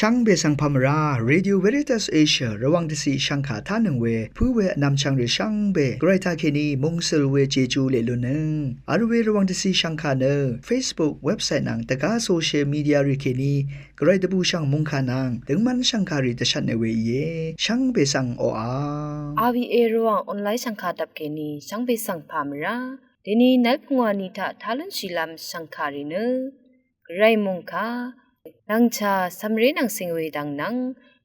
ช่างเบสังพามราเรดิโอเวริตัสเอเชียระวังที่สีช่างขาท่านึงเวผู้เวนำช่างหรือช่างเบไกรทาเคนีมงเซลเวเจจูเลลุนึงอาร์เวระวังที่สีช่างขาเนอ Facebook เว็บไซต์นังตะกาโซเชียลมีเดียริเคนีไกรตบูช่างมงขานังถึงมันช่างขาริตชันเนเวเยช่างเบสังโออาRVA ระวังออนไลน์ช่างขาดับเคนีช่างเบสังพามราเดนีนับงวนิทะทาลันชิลามช่างขาริเนไรมงคานังชาสัมเรนังสิงเวดังนัง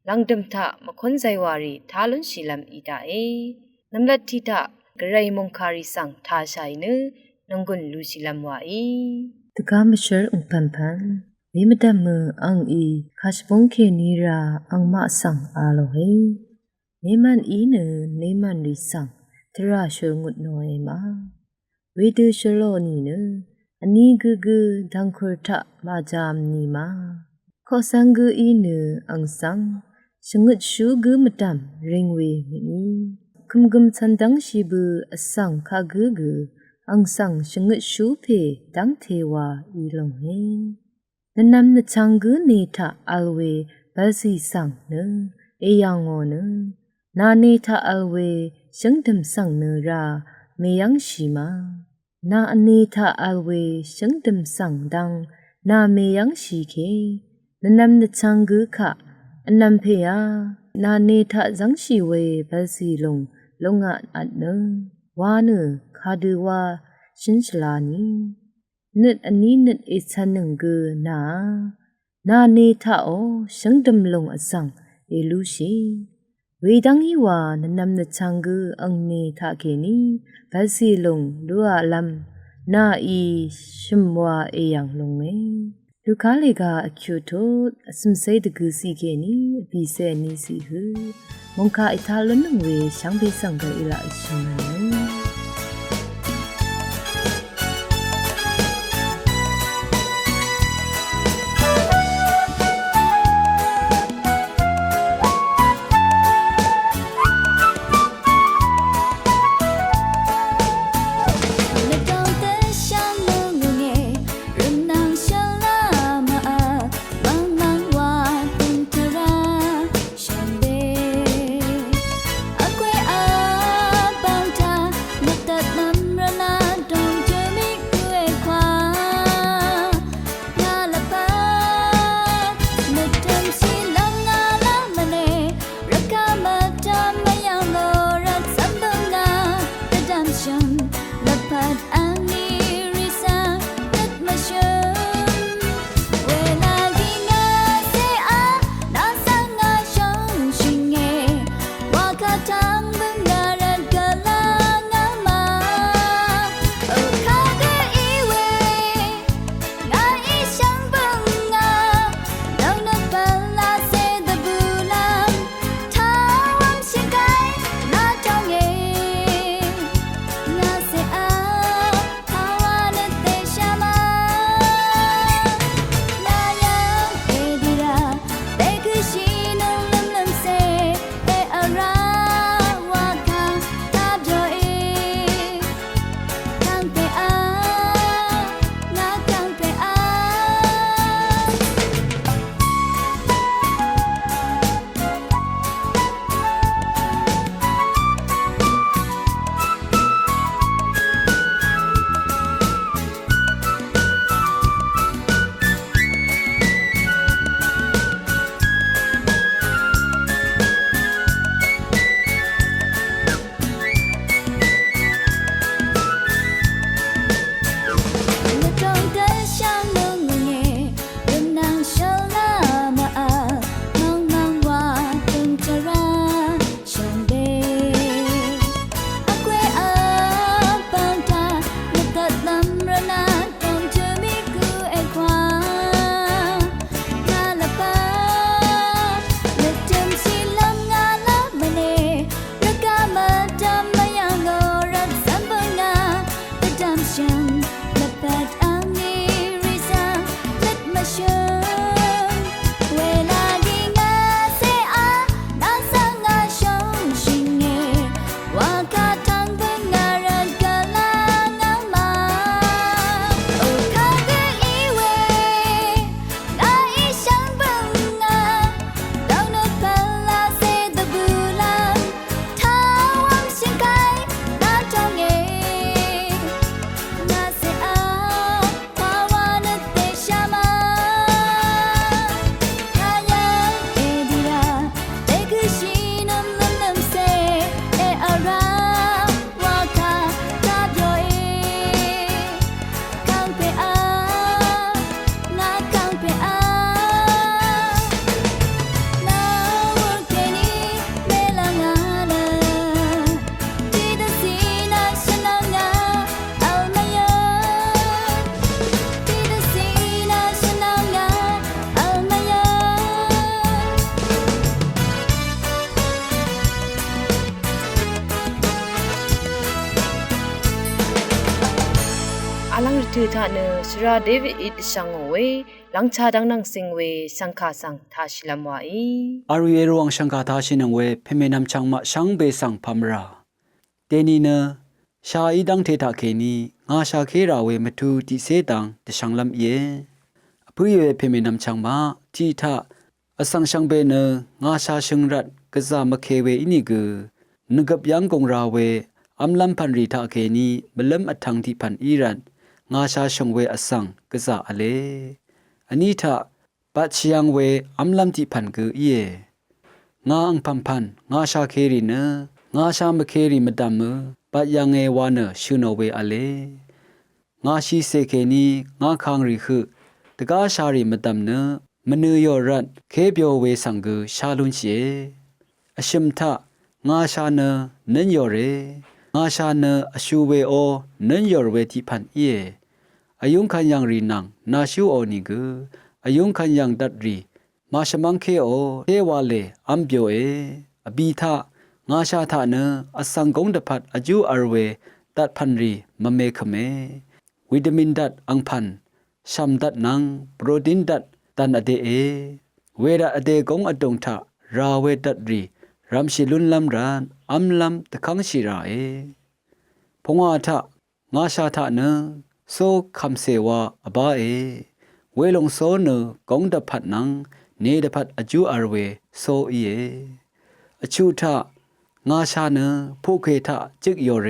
ลังดมทะมคนใจวารีทาลุนชิลามอีตาเอนัมลัดทิทะกไรมงคาริสังทาชัยเนนงกุนลูชิลามวาอีตะกามเชอร์อุปันพันเวมดามอังอีคาชปงเคนีราอังมาสังอาโลเฮเนมันอีเนเนมันริสังทราชงุดนอยมาเวเดชโลนีเนอันนี้กูดังคุรทะมาจามนีมาขอสังกูอีเนอังสังชงุดชูกูมดามริงเวมีคุมกุมชันดังชีบูอสังคากูอังสังชงุดชูเพดังเทวาอีลงเฮนนำนชังกูเนทะอัลเวบัซีสังเนเอยังโงเนนาเนทะอัลเวชังดมสังเนราเมยังชีมานาอเนทะอัลเวชังดมสังดังนาเมยังชีเคนนำนชังกูขะอันนำเพยนาเนทะจังชีเวบัซีลงงะอัดเนวาเนคาดูวาชินชลานีนึดอันนี้นึดอิชันหนึ่งกูนาเนทะโอชังดมลงอสังเอลูชีเวดังอีวานนำนชังกูอังเนทะเคนีบัซีลงดัวลัมนาอีชิมวาเอยังลงเมลูกาเลกาอคิวโตสมเซดกูซีเคนีบีเซนีซีฮูมงคาอิทาลนงเวช่างเบสังกอิลาอิชิมันน คือทาเนชราเดวิดอิดชังเวหลังชาดังนังสิงเวสังคาสังทาชิลามวาอีอารีเอรวังชังคาทาชินังเวเพเมนำชังมะชังเบสังพัมราเตนีเนชาอีดังเทตาเคนีงาชาเคราเวมทูติเซตังตะชังลำเยอพุยเวเพเมนำชังมาทีทาอสังชังเบเนงาชาชังรัดกะซามะเคเวอินิกืนึกับยังกงราเวอัมลัมพันรีทาเคนีบลัมอทังที่พันอีรันงาชาชงเวอสังกะซาอเลอันนี้ทาปัจเชียงเวอัมลัมที่พันกือเองาอังพัมพันงาชาเครีเนงาชามะเครีมะดัมมปัจยังเอวาเนชูโนเวอเลงาชีเซเคนีงาคังรีคือตะกาชารีมะดัมเนมะเนยอรันเคเปียวเวสังกือชาลุนเชอชิมทะงาชาเนนันยอเรงาชาเนอชูเวโอนันยอเวที่พันเออายุงคันยังรีนังนาชูโอนิกืออายุงคันยังดัดรีมาชมังเคโอเทวาเลอัมเปียวเออบีทะงาชาทะเนอสังกงดพัดอาจูอารเวดัดพันรีมะเมคเมวิตามินดัดอังพันชัมดัดนังโปรตีนดัดตันอเดเอเวระอเดกงอดงทะราเวดัดรีรัมชิลุนลัมรานอัมลัมตะคังชิราเอพงอาทะงาชาทะเนโซคำเสวาอบาเอเวลงโซเนกงดพัดนังเนดพัดอจูอารเวโซเออชูทะงาชาเนผู้เคทะจิกยอเร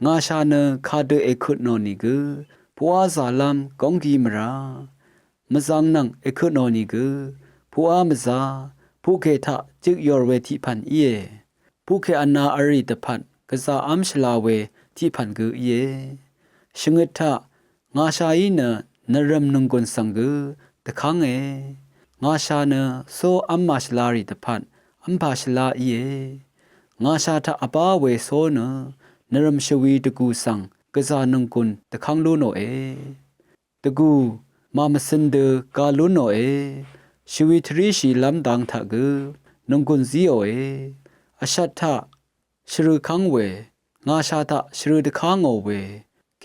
งาชาเนคาเดเอคุโนนิกือผัวซาลัมกงกีมรามะซังนังเอคุโนนิกือผัวมะซาผู้เคทะจิกยอเวที่พันเอผู้เคอนาอริตพันกะซาอัมชลาเวที่พันกือเอชงึทะงาชาอีเนนรมนุงกุนสังกือตะคังเองาชาเนโซอัมมาชลาริตพันอัมพาชลาเองาชาทะอบาเวโซเนนรมชวีตะกูสังกะซานุงกุนตะคังลูโนเอตะกูมามสินเดกาลูโนเอชวีทรีชีลัมดังทะกือนุงกุนซีโอเออชัตทะชรุคังเวงาชาทะชรุตะคังโอเว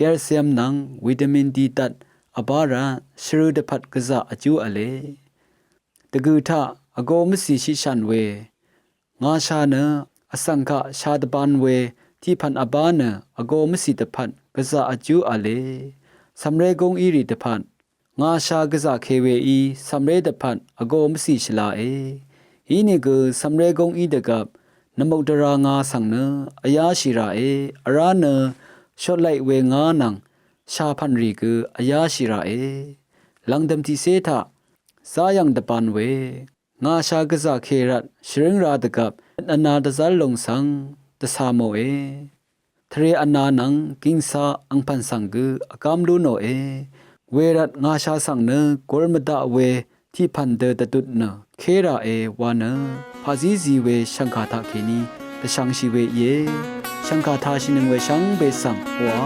แคลเซียมนังวิตามินดีตัดอบาระชรุตะพัดกะซาอจูอเลตะกูทะอโกมสิชิชันเวงาชาเนอสังฆะชาตบันเวที่พันอบาเนอโกมสิตะพันกะซาอจูอเลสัมเรกงอีริตะพันงาชากะซาเคเวอีสัมเรตะพันอโกมสิชลาเอฮีนิกสัมเรกงอีตะกับนมุตรางาสังเนอายาชิราเออราเนชอไลเวงานังชาพันรีกอายาชิราเอลังดัมติเซทะซายังตะปันเวงาชากะซาเครัตชริงราตะกับอนาตะซัลลงสังตะสาโมเอทเรอนานังกิงซาอังพันสังกืออากามลูโนเอเวรัตงาชาสังเนกอลมดาเวที่พันเดตะตุดเนเคราเอวาเนพาซีซีเวชังคาทาเคนีตะชังชีเวเยชังคาทาชินึงเวชังเบสังวา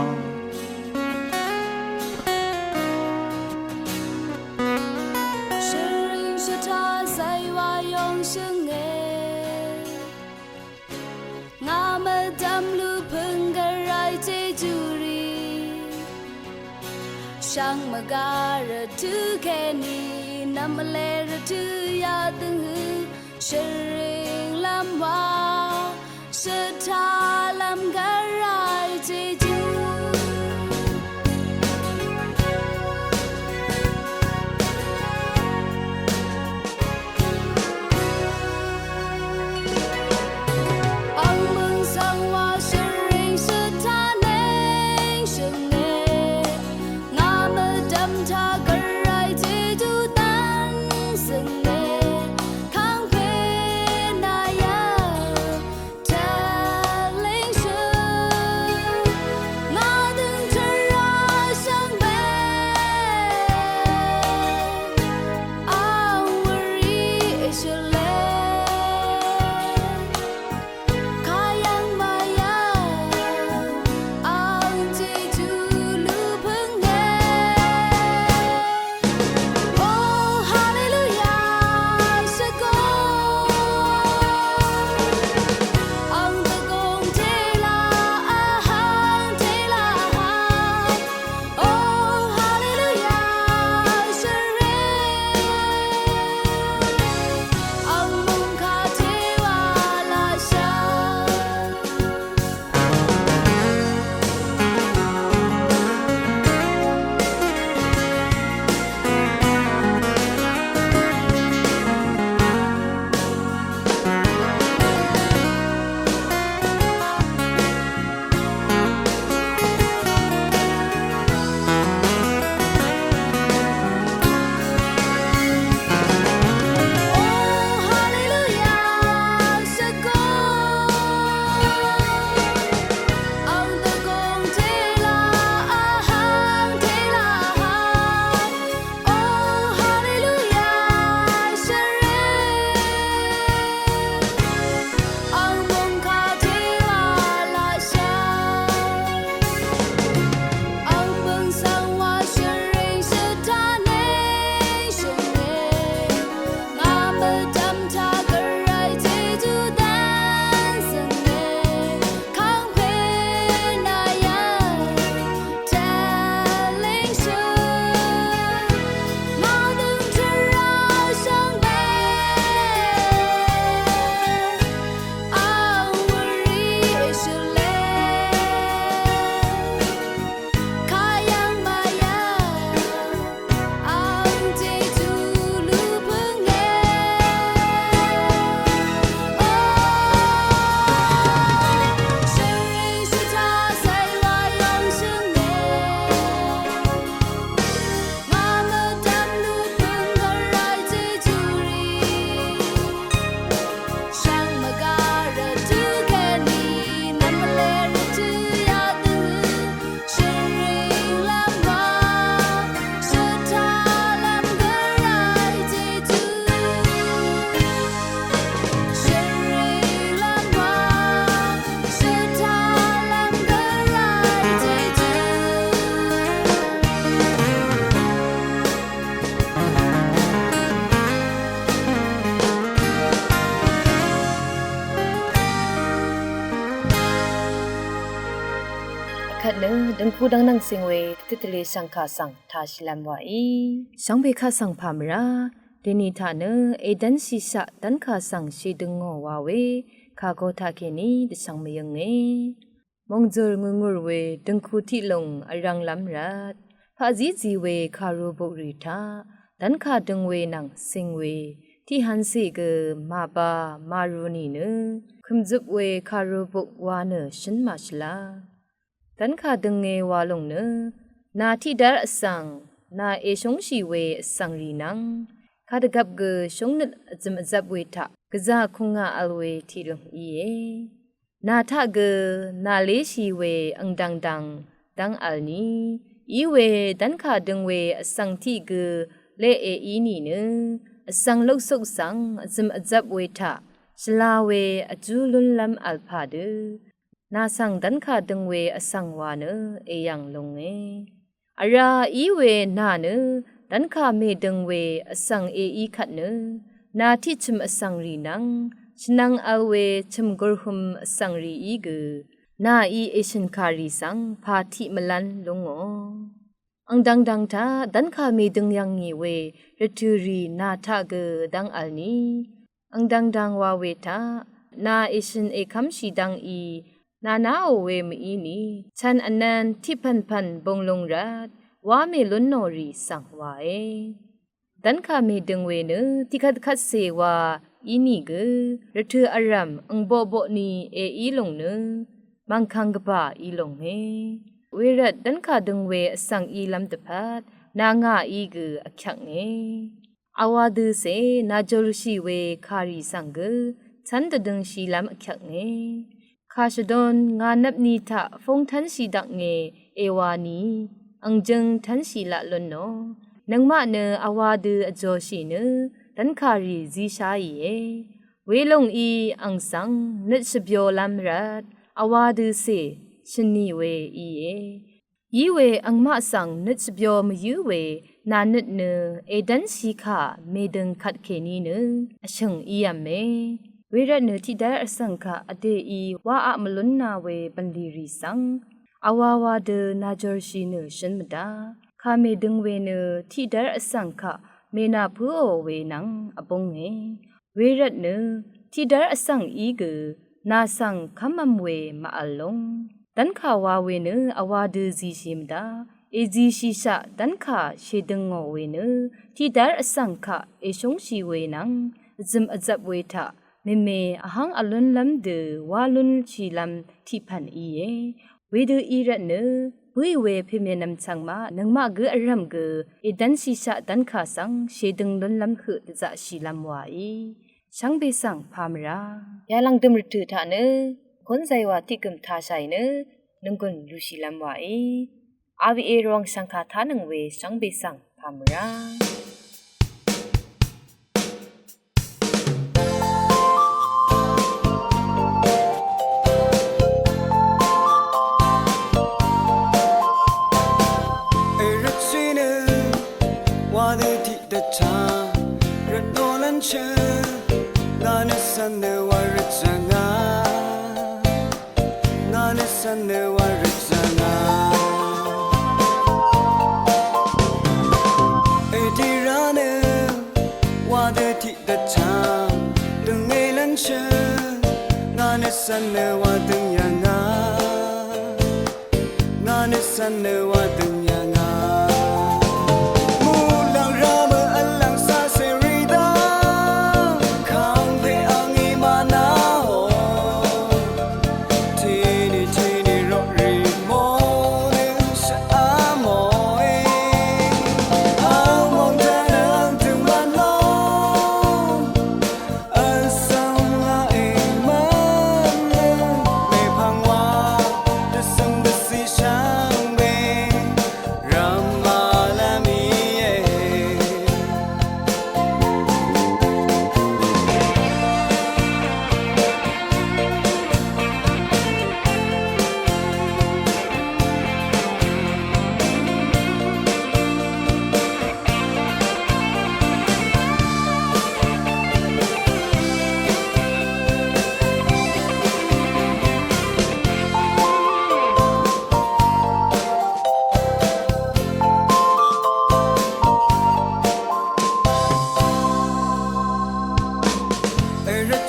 ช่างมาการะทุแค่นี้น้ำเลระทุยาตึงหือเชริงลำว่าสถาลำการายเจจู ดังคูดังนังสิงเวติทะเลสังคาสังทาชิลัมวาอีสังเบคาสังพามราเดนิทาเนเอดันซิสะดันคาสังชีดึงงอวาเวคาโกทาเคนีดิสังเมยังเงมงจรงงุรเวดังคูที่ลงอรังลัมรัดพาจีจีเวคารูบุริทาดันคาดึงเวนังสิงเวที่ฮันซีเกมาบามารูนีเนคุมจุบเวคารูบุวาเนชินมาชลาดันคาดึงเงวาลงเนนาที่ดาร์สังนาเอชงชีเวสังรีนังคาดกับเกชงนึดจมจับเวทะกะจาคงงาอัลเวทีลงอีเอนาทะเกนาเลชีเวอังดังดังดังอัลนีอีเวดันคาดึงเวสังที่เกเลเออีนีเนสังลกสุกสังจมจับเวทะชลาเวอจูลุนลัมอัลพาเดนาสังดันคาดึงเวอสังวาเนเอยังลงเออาราอีเวนาเนดันคาเมดึงเวอสังเออีขัดเนนาที่ชิมอสังรีนังชนังอัลเวชิมกรหุมอสังรีอีกนาอีเอชินคารีสังพาทิมลันลงออังดังดังทาดันคาเมดึงยังงีเวรทูรีนาทะเกดังอัลนีอังดังดังวาเวทานาเอชินเอคัมชีดังอีนานาโอเวมอีนีฉันอันนันที่พันบงลงรัดว่าเมลุนโนรีสังวาเอดันคาเมดึงเวเนที่คัดเสวาอีนี่กรทืออารัมอังโบโบนีเออีลงเนมังคังกบะอีลงเฮเวรัดดันคาดึงเวสังอีลัมตพัดนางาอีกอคักเงอาวาดูเสนาจรุชีเวคารีสังกฉันตดึงชีลัมอคักเงคาชดอนงานนับนีทะฟงทันสีดักเงเอวานีอังจึงทันสีละลนโนนังมาเนอาวาดูอจอชีเนดันคารีซีชาอีเอเวลงอีอังสังนึดสบโยลัมรัดอาวาดูเสชนีเวอีเอยีเวอังมาสังนึดสบโยมยูเวนานึดเนเอดันสีขาเมดึงขัดเคนีเนอชงอียมเมเวรเนที่ได้อสังคาอเดอีว่าอะมลุนนาเวบันลีรีสังอาวาวาเดนาจอร์ชีเนชันมดาคาเมดึงเวเนที่ได้อสังคาเมนาพูโอเวนังอปงเงเวรเนที่ได้อสังอีกนาสังคำมเวมาอลงดันขาวาเวเนอาวาเดซีชิมดาเอจีชิชะดันขาเชดึงโอเวเนที่ได้อสังคาเอชงชีเวนังจิมอจับเวทะเมเมอหังอลุนลัมเดวาลุนชีลัมที่พันอีเยเวดอีระเนบุยเวพิเมนำชังมานังมาเกอรัมเกเอดันซีชะดันขาสังเชดึงลุนลัมคือจะชีลัมวาอีช่างเบสังพามรายาลังดมรถือทาเนคนใจว่าที่กึมทาชัยเนนึงกุนลูชีลัมวาอีอาวิเอรองสังคาทานังเวช่างเบสังพามรา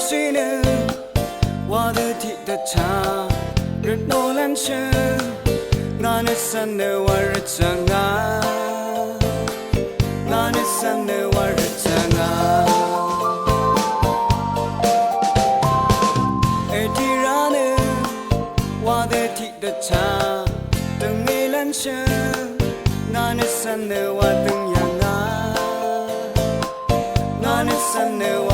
谁呢？我的提的茶，日诺兰车，那那山的我日长啊，那那山的我日长啊。哎，既然呢，我的提的茶，等你兰车，那那山的我等样啊，那那山的我。